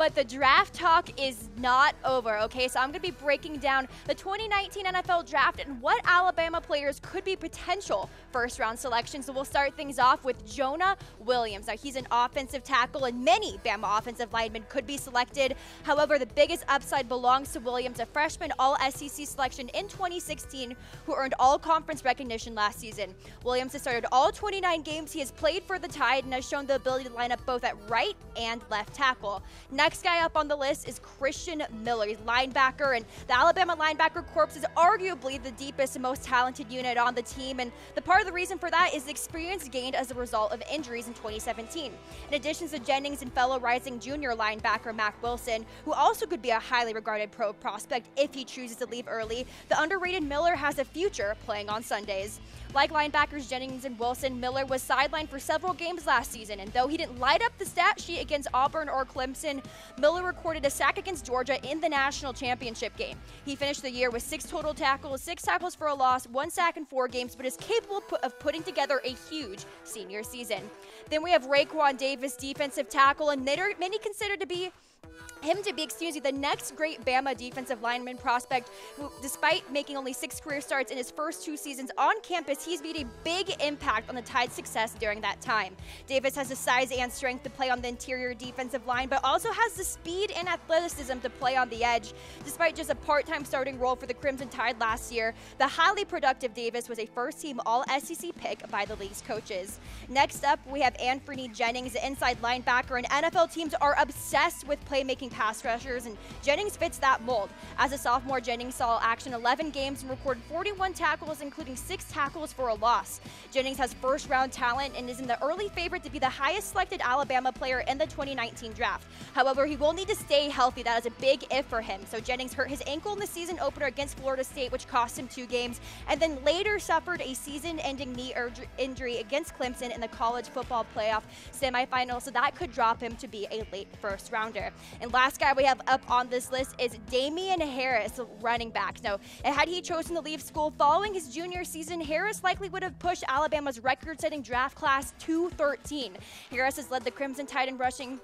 But the draft talk is not over, okay? So I'm going to be breaking down the 2019 NFL Draft and what Alabama players could be potential first-round selections. So we'll start things off with Jonah Williams. Now, he's an offensive tackle, and many Bama offensive linemen could be selected. However, the biggest upside belongs to Williams, a freshman All-SEC selection in 2016 who earned all-conference recognition last season. Williams has started all 29 games he has played for the Tide and has shown the ability to line up both at right and left tackle. Next guy up on the list is Kristian Miller. He's linebacker, and the Alabama linebacker corps is arguably the deepest and most talented unit on the team, and the part of the reason for that is the experience gained as a result of injuries in 2017. In addition to Jennings and fellow rising junior linebacker Mac Wilson, who also could be a highly regarded pro prospect if he chooses to leave early, the underrated Miller has a future playing on Sundays. Like linebackers Jennings and Wilson, Miller was sidelined for several games last season, and though he didn't light up the stat sheet against Auburn or Clemson, Miller recorded a sack against Georgia in the national championship game. He finished the year with 6 total tackles, 6 tackles for a loss, 1 sack in 4 games, but is capable of putting together a huge senior season. Then we have Raekwon Davis, defensive tackle, and many consider to be the next great Bama defensive lineman prospect, who, despite making only 6 career starts in his first 2 seasons on campus, he's made a big impact on the Tide's success during that time. Davis has the size and strength to play on the interior defensive line, but also has the speed and athleticism to play on the edge. Despite just a part-time starting role for the Crimson Tide last year, the highly productive Davis was a first-team All-SEC pick by the league's coaches. Next up, we have Anfernee Jennings, the inside linebacker, and NFL teams are obsessed with playmaking pass rushers, and Jennings fits that mold. As a sophomore, Jennings saw action 11 games and recorded 41 tackles, including 6 tackles for a loss. Jennings has first-round talent and is in the early favorite to be the highest selected Alabama player in the 2019 draft. However, he will need to stay healthy. That is a big if for him. So Jennings hurt his ankle in the season opener against Florida State, which cost him 2 games, and then later suffered a season-ending knee injury against Clemson in the college football playoff semifinal, so that could drop him to be a late first-rounder. And last guy we have up on this list is Damien Harris, running back. Now, had he chosen to leave school following his junior season, Harris likely would have pushed Alabama's record-setting draft class to 13. Harris has led the Crimson Tide in rushing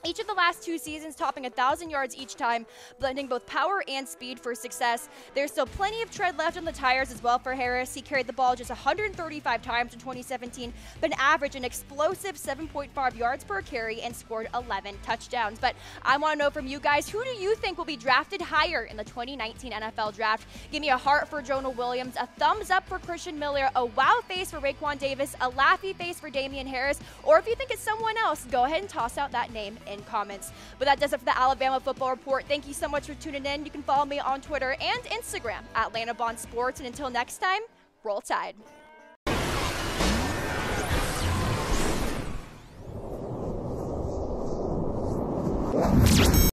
each of the last 2 seasons, topping 1,000 yards each time, blending both power and speed for success. There's still plenty of tread left on the tires as well for Harris. He carried the ball just 135 times in 2017, but averaged an explosive 7.5 yards per carry and scored 11 touchdowns. But I want to know from you guys, who do you think will be drafted higher in the 2019 NFL Draft? Give me a heart for Jonah Williams, a thumbs up for Kristian Miller, a wow face for Raekwon Davis, a laughy face for Damien Harris, or if you think it's someone else, go ahead and toss out that name in comments. But that does it for the Alabama Football Report. Thank you so much for tuning in. You can follow me on Twitter and Instagram at Lena Bond Sports. And until next time, roll Tide.